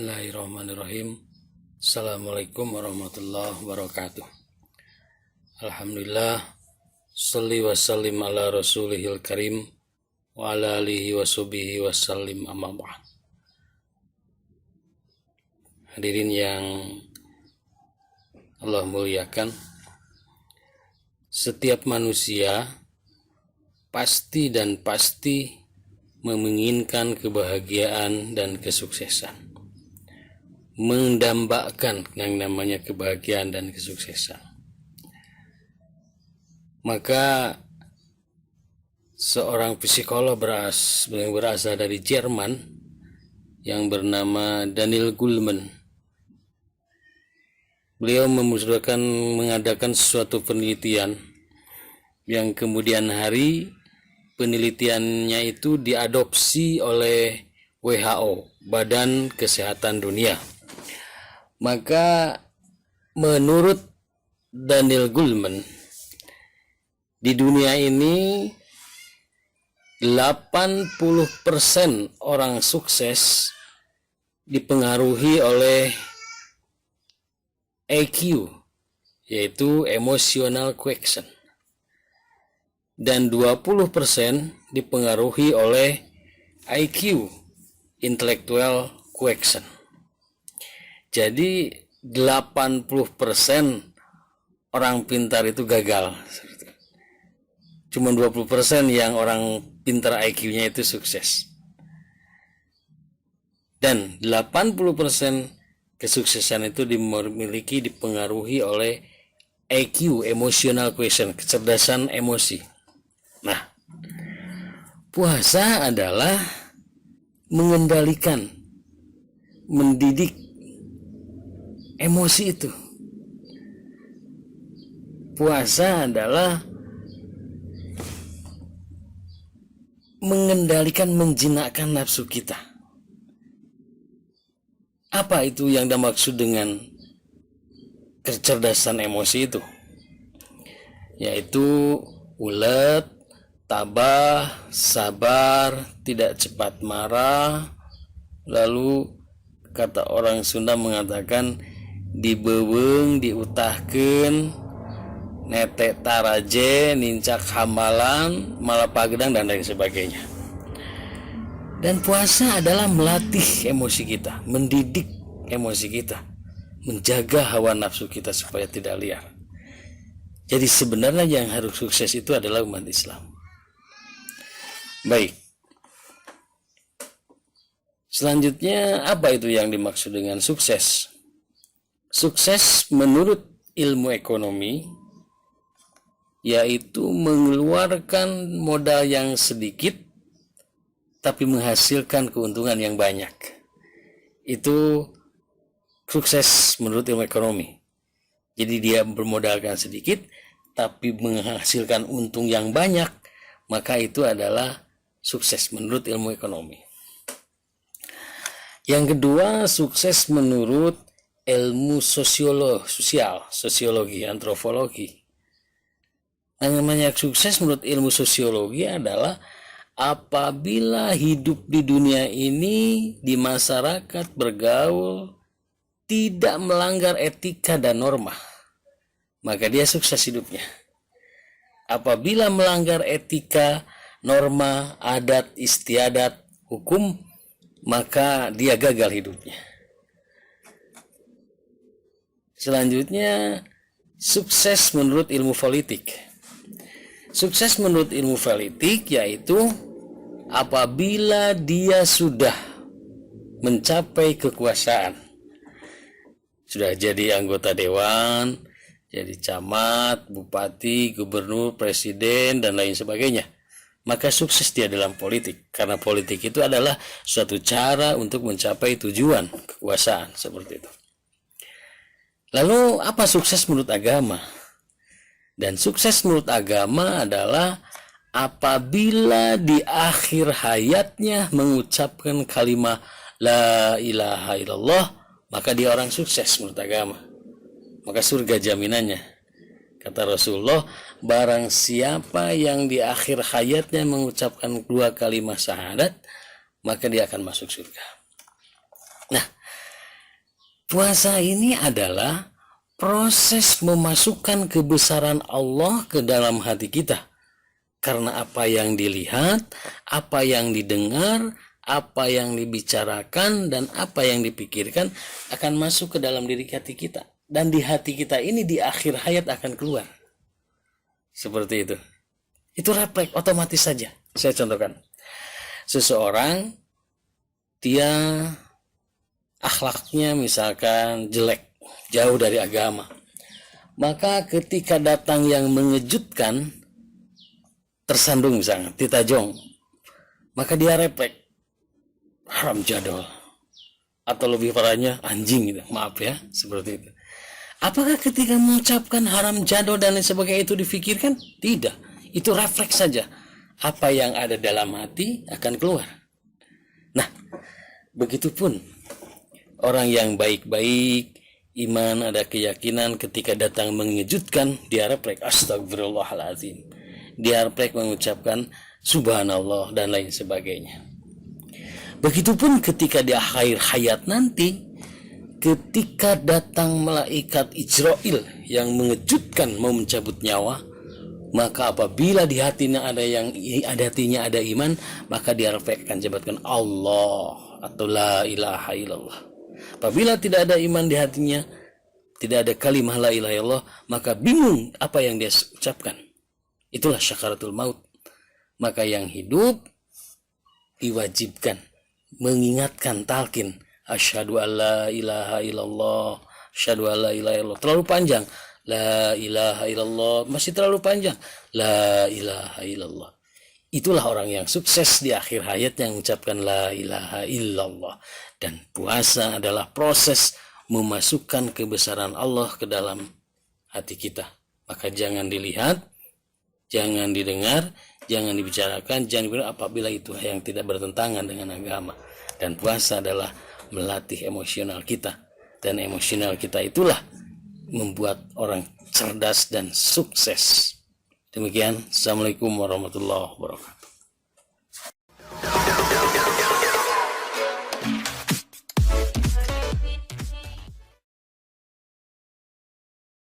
Bismillahirrahmanirrahim. Assalamualaikum warahmatullahi wabarakatuh. Alhamdulillah, sholli wa sallim ala rasulihil karim wa ala alihi wa sahbihi wa sallim, amma ba'd. Hadirin yang Allah muliakan, setiap manusia pasti menginginkan kebahagiaan dan kesuksesan, mendambakan yang namanya kebahagiaan dan kesuksesan. Maka seorang psikolog yang berasal dari Jerman yang bernama Daniel Goleman, beliau mengadakan suatu penelitian yang kemudian hari penelitiannya itu diadopsi oleh WHO, Badan Kesehatan Dunia. Maka menurut Daniel Goleman, di dunia ini 80% orang sukses dipengaruhi oleh EQ, yaitu emotional quotient, dan 20% dipengaruhi oleh IQ, intellectual quotient. Jadi 80% orang pintar itu gagal. Cuma 20% yang orang pintar IQ-nya itu sukses. Dan 80% kesuksesan itu dipengaruhi oleh EQ, emotional quotient, kecerdasan emosi. Nah, puasa adalah mengendalikan, mendidik emosi itu. Puasa adalah mengendalikan, menjinakkan nafsu kita. Apa itu yang dimaksud dengan kecerdasan emosi itu? Yaitu ulet, tabah, sabar, tidak cepat marah. Lalu kata orang Sunda mengatakan dibeuweung, diutahkeun, netek taraje, nincak hamalan, malapagedang, dan lain sebagainya. Dan puasa adalah melatih emosi kita, mendidik emosi kita, menjaga hawa nafsu kita supaya tidak liar. Jadi sebenarnya yang harus sukses itu adalah umat Islam. Baik. Selanjutnya, apa itu yang dimaksud dengan sukses? Sukses menurut ilmu ekonomi yaitu mengeluarkan modal yang sedikit tapi menghasilkan keuntungan yang banyak. Itu sukses menurut ilmu ekonomi. Jadi dia bermodalkan sedikit tapi menghasilkan untung yang banyak, maka itu adalah sukses menurut ilmu ekonomi. Yang kedua, sukses menurut ilmu sosiologi, antropologi. Yang namanya sukses menurut ilmu sosiologi adalah apabila hidup di dunia ini, di masyarakat bergaul, tidak melanggar etika dan norma, maka dia sukses hidupnya. Apabila melanggar etika, norma, adat, istiadat, hukum, maka dia gagal hidupnya. Selanjutnya, sukses menurut ilmu politik. Sukses menurut ilmu politik yaitu apabila dia sudah mencapai kekuasaan, sudah jadi anggota dewan, jadi camat, bupati, gubernur, presiden, dan lain sebagainya, maka sukses dia dalam politik. Karena politik itu adalah suatu cara untuk mencapai tujuan kekuasaan, seperti itu. Lalu apa sukses menurut agama? Dan sukses menurut agama adalah apabila di akhir hayatnya mengucapkan kalimat la ilaha illallah, maka dia orang sukses menurut agama. Maka surga jaminannya. Kata Rasulullah, barang siapa yang di akhir hayatnya mengucapkan 2 kalimat syahadat, maka dia akan masuk surga. Nah, Puasa ini adalah proses memasukkan kebesaran Allah ke dalam hati kita. Karena apa yang dilihat, apa yang didengar, apa yang dibicarakan, dan apa yang dipikirkan akan masuk ke dalam diri hati kita. Dan di hati kita ini di akhir hayat akan keluar. Seperti itu. Itu refleks otomatis saja. Saya contohkan. Seseorang, dia akhlaknya misalkan jelek, jauh dari agama. Maka ketika datang yang mengejutkan, tersandung misalnya, titajong, maka dia refleks, haram jadol. Atau lebih parahnya, anjing gitu. Maaf ya, seperti itu. Apakah ketika mengucapkan haram jadol dan lain sebagainya itu difikirkan? Tidak. Itu refleks saja. Apa yang ada dalam hati akan keluar. Nah, begitupun orang yang baik-baik, iman, ada keyakinan, ketika datang mengejutkan, dia refleks, astagfirullahaladzim. Dia refleks mengucapkan subhanallah dan lain sebagainya. Begitupun ketika di akhir hayat nanti, ketika datang malaikat Israil yang mengejutkan mau mencabut nyawa, maka apabila di hatinya ada iman, maka dia reflekskan jabatkan Allah atau la ilaha illallah. Apabila tidak ada iman di hatinya, tidak ada kalimah la ilaha illallah, maka bingung apa yang dia ucapkan. Itulah syakaratul maut. Maka yang hidup diwajibkan mengingatkan talqin, asyhadu alla ilaha illallah, asyhadu alla ilaha illallah. Terlalu panjang, la ilaha illallah, masih terlalu panjang, la ilaha illallah. Itulah orang yang sukses di akhir hayat yang mengucapkan la ilaha illallah. Dan puasa adalah proses memasukkan kebesaran Allah ke dalam hati kita. Maka jangan dilihat, jangan didengar, jangan dibicarakan, jangan dibicarakan apabila itu yang tidak bertentangan dengan agama. Dan puasa adalah melatih emosional kita. Dan emosional kita itulah membuat orang cerdas dan sukses. Demikian, Assalamualaikum warahmatullahi wabarakatuh.